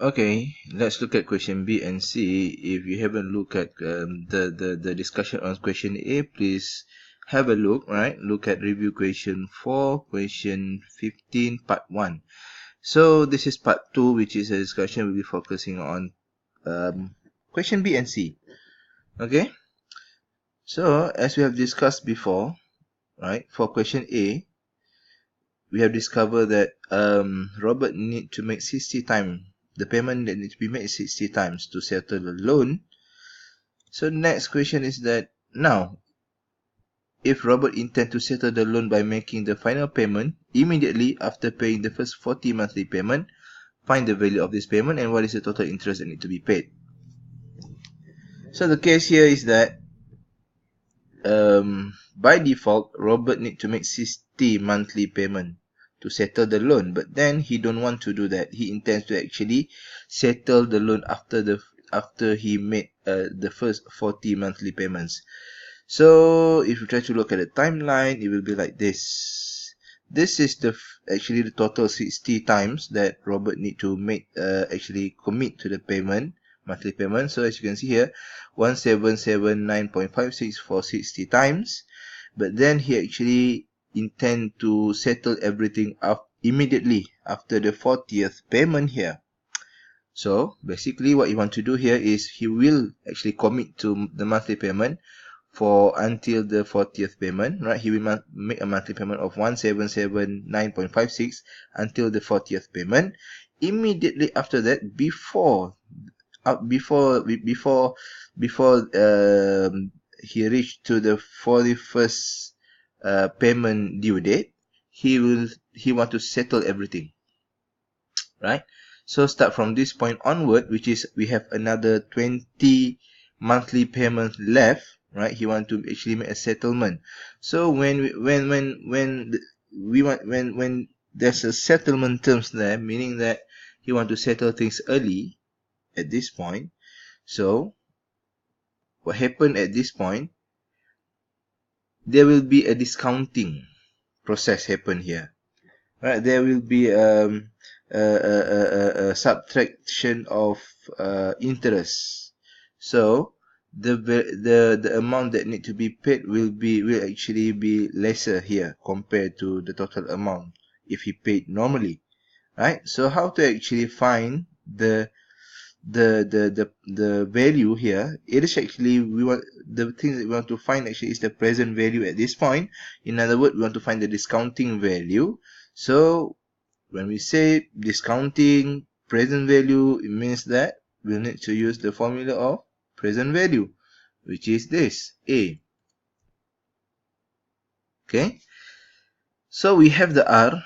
Okay, let's look at question B and see. If you haven't looked at the discussion on question A, please have a look, right? Look at review question 4, question 15, part 1. So this is part 2, which is a discussion we'll be focusing on question B and C. Okay, so as we have discussed before, right, for question A, we have discovered that Robert need to make 60 times. The payment that needs to be made 60 times to settle the loan. So next question is that now, if Robert intend to settle the loan by making the final payment immediately after paying the first 40 monthly payment, find the value of this payment and what is the total interest that need to be paid. So the case here is that by default, Robert need to make 60 monthly payment to settle the loan, but then he don't want to do that. He intends to actually settle the loan after he made the first 40 monthly payments. So if you try to look at the timeline, it will be like this. This is actually the total 60 times that Robert need to make actually commit to the payment, monthly payment. So as you can see here, 1779.56 for 60 times. But then he actually intend to settle everything up immediately after the 40th payment here. So basically what you want to do here is he will actually commit to the monthly payment for until the 40th payment, right? He will make a monthly payment of 1779.56 until the 40th payment. Immediately after that, before he reached to the 41st payment due date, he want to settle everything, right? So start from this point onward, which is we have another 20 monthly payments left, right? He want to actually make a settlement. So when there's a settlement terms there, meaning that he want to settle things early at this point. So what happened at this point, there will be a discounting process happen here, right? There will be a subtraction of interest. So the amount that need to be paid will actually be lesser here compared to the total amount if he paid normally, right? So how to actually find the value here? It is actually the thing that we want to find actually is the present value at this point. In other words, we want to find the discounting value. So when we say discounting present value, it means that we'll need to use the formula of present value, which is this, A. Okay, so we have the R,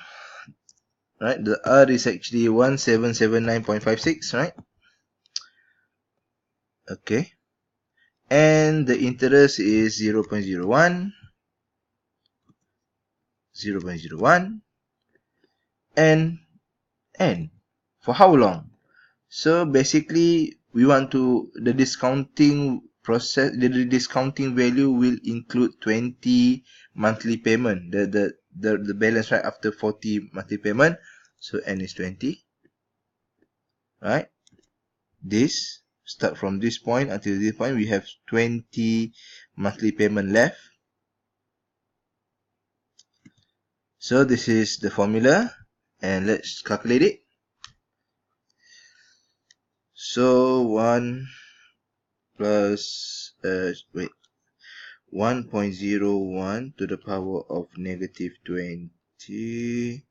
right? The R is actually 1779.56, right? Okay, and the interest is 0.01, 0.01, and N. For how long? So basically, we want to, the discounting process, the discounting value will include 20 monthly payment, the balance right after 40 monthly payment. So N is 20, right? This, start from this point until this point, we have 20 monthly payment left. So this is the formula, and let's calculate it. So 1 plus 1.01 to the power of negative 20,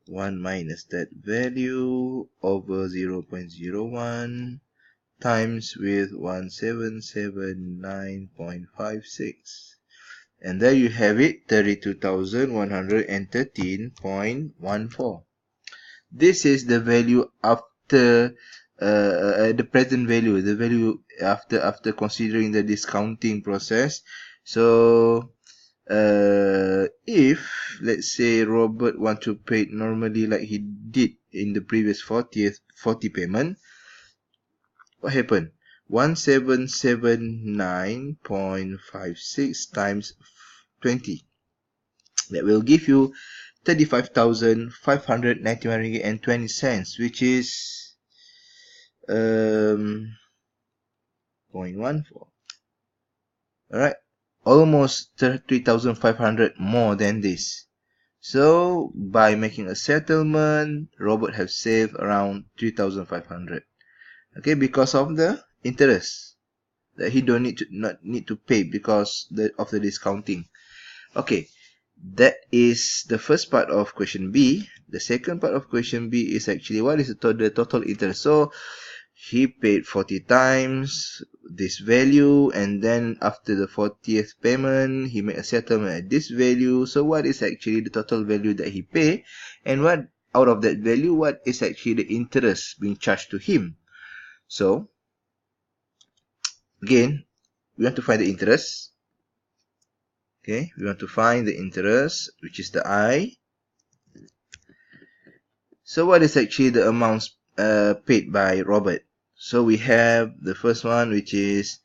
1 minus that value over 0.01 times with 1779.56. And there you have it, 32,113.14. This is the value after the present value, the value after considering the discounting process. So if let's say Robert want to pay normally like he did in the previous 40 payment, what happened? 1779.56 times 20. That will give you 35,591 ringgit and 20 cents, which is 0.14. Alright, almost 3,500 more than this. So by making a settlement, Robert has saved around 3,500. Okay, because of the interest that he don't not need to pay because of the discounting. Okay, that is the first part of question B. The second part of question B is actually what is the total interest. So he paid 40 times this value, and then after the 40th payment he made a settlement at this value. So what is actually the total value that he paid, and what out of that value, what is actually the interest being charged to him? So again, we want to find the interest. Okay, we want to find the interest, which is the I. So what is actually the amounts paid by Robert? So we have the first one, which is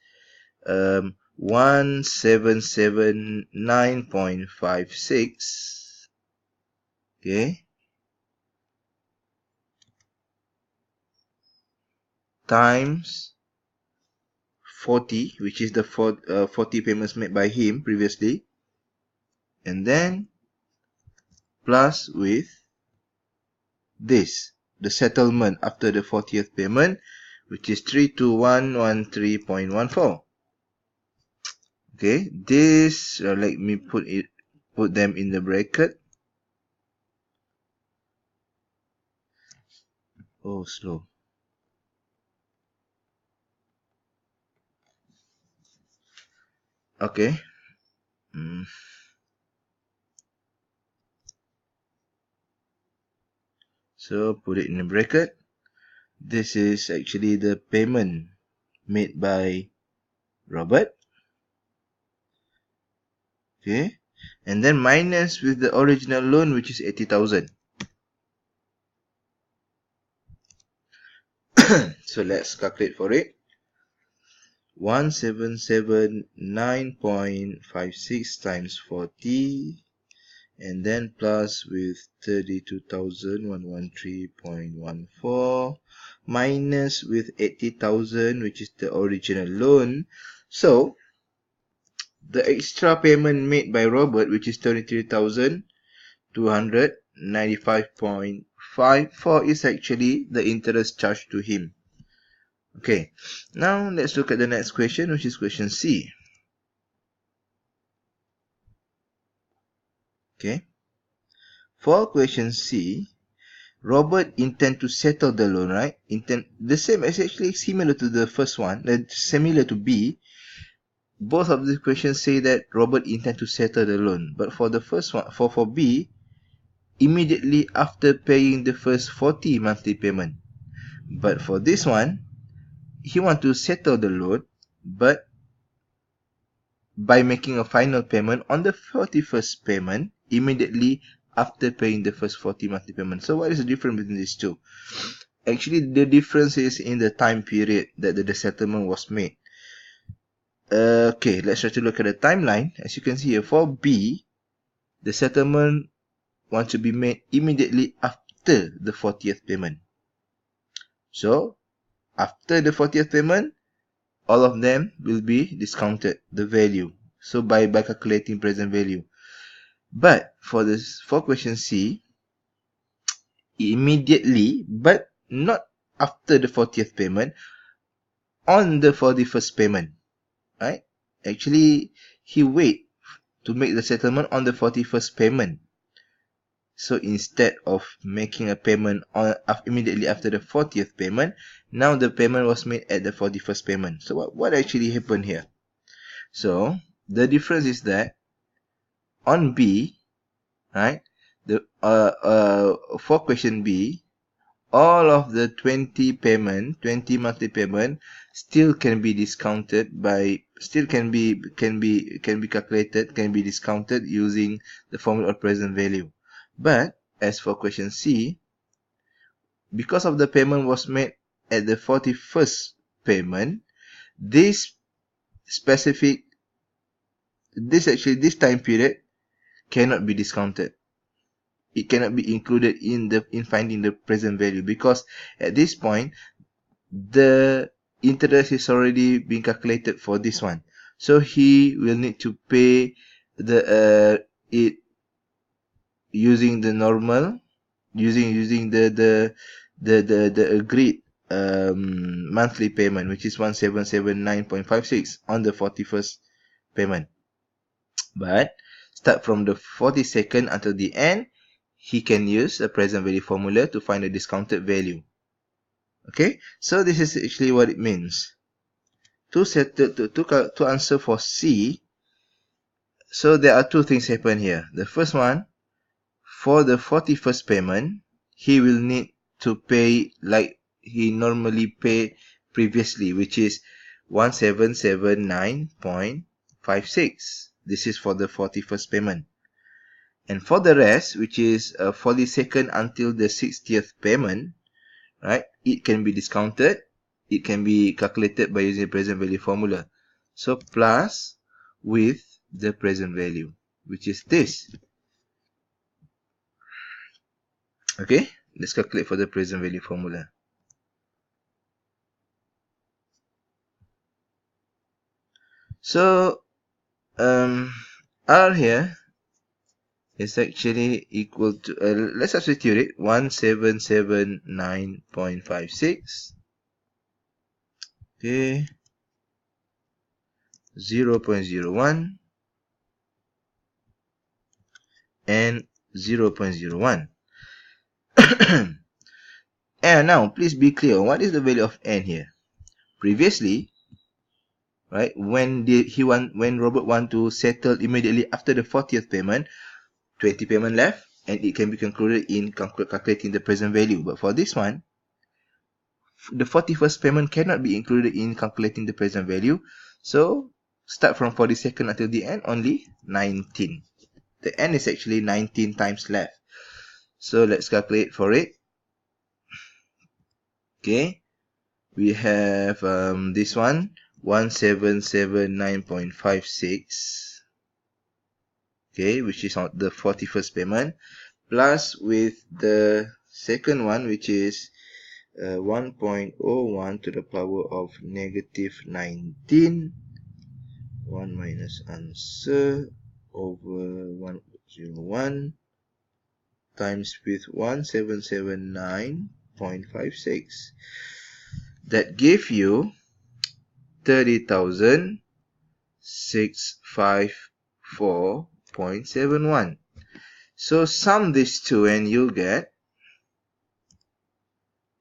1779.56. Okay, times 40, which is the 40 payments made by him previously, and then plus with this, the settlement after the 40th payment, which is 32113.14. Okay, this let me put them in the bracket. Oh, slow. Okay. So put it in a bracket. This is actually the payment made by Robert. Okay. And then minus with the original loan, which is 80,000. So let's calculate for it. 1779.56 times 40, and then plus with 32,113.14, minus with 80,000, which is the original loan. So the extra payment made by Robert, which is 23,295.54, is actually the interest charged to him. Okay, now let's look at the next question, which is question C. Okay, for question C, Robert intend to settle the loan, right? The same is actually similar to the first one, similar to B. Both of the questions say that Robert intend to settle the loan, but for the first one, for B, immediately after paying the first 40 monthly payment. But for this one, he want to settle the loan, but by making a final payment on the 41st payment immediately after paying the first 40 monthly payment. So what is the difference between these two? Actually, the difference is in the time period that the settlement was made. Okay, let's try to look at the timeline. As you can see here, for B, the settlement wants to be made immediately after the 40th payment. So, after the 40th payment, all of them will be discounted, the value. So, by calculating present value. But, for question C, immediately, but not after the 40th payment, on the 41st payment. Right? Actually, he wait to make the settlement on the 41st payment. So instead of making a payment immediately after the 40th payment, now the payment was made at the 41st payment. So what actually happened here? So the difference is that on B, right, for question B, all of the 20 monthly payment still can be discounted can be calculated, can be discounted using the formula of present value. But as for question C, because of the payment was made at the 41st payment, this time period cannot be discounted. It cannot be included in finding the present value, because at this point the interest is already being calculated for this one. So he will need to pay the it using the normal, using the agreed monthly payment, which is 1779.56 on the 41st payment. But start from the 42nd until the end, he can use a present value formula to find the discounted value. Okay, so this is actually what it means. To answer for C, so there are two things happen here. The first one, for the 41st payment, he will need to pay like he normally pay previously, which is 1779.56. This is for the 41st payment. And for the rest, which is 42nd until the 60th payment, right, it can be discounted. It can be calculated by using the present value formula. So plus with the present value, which is this. Okay, let's calculate for the present value formula. So R here is actually equal to, let's substitute it, 1779.56. Okay, 0.01 and 0.01. And now please be clear, what is the value of n here? Previously, right, when Robert want to settle immediately after the 40th payment, 20 payment left, and it can be concluded in calculating the present value. But for this one, the 41st payment cannot be included in calculating the present value. So start from 42nd until the end, only 19. The n is actually 19 times left. So let's calculate for it. Okay, we have this one, 1779.56. Okay, which is on the 41st payment, plus with the second one, which is 1.01 to the power of negative 19. 1 minus answer over 101 times with 1779.56. That gave you 30,654.71. So sum these two and you'll get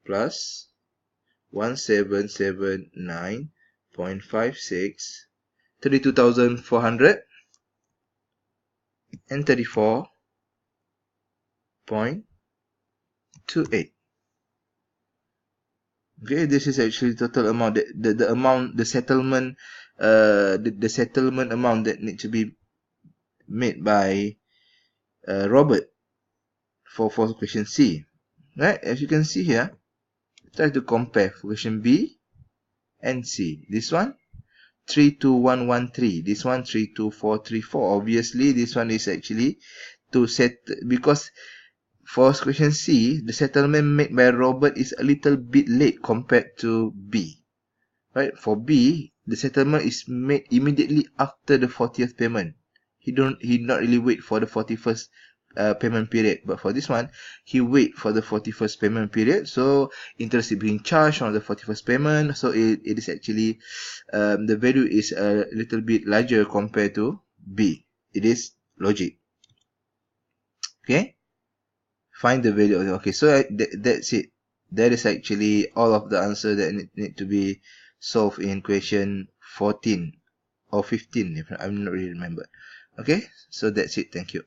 plus 1779.56, 32,400 and 34.28. Okay, this is actually total amount, the amount, the settlement, the settlement amount that need to be made by Robert for question C. Right, as you can see here, try to compare question B and C. This one 32113, this one 32434. Obviously this one is actually to set, because for question C, the settlement made by Robert is a little bit late compared to B. Right? For B, the settlement is made immediately after the 40th payment. He not really wait for the 41st payment period. But for this one, he wait for the 41st payment period. So interest is being charged on the 41st payment. So it is actually, the value is a little bit larger compared to B. It is logic. Okay? Find the value. Okay, so that's it. That is actually all of the answer that need to be solved in question 14 or 15, if I'm not really remember. Okay, so that's it. Thank you.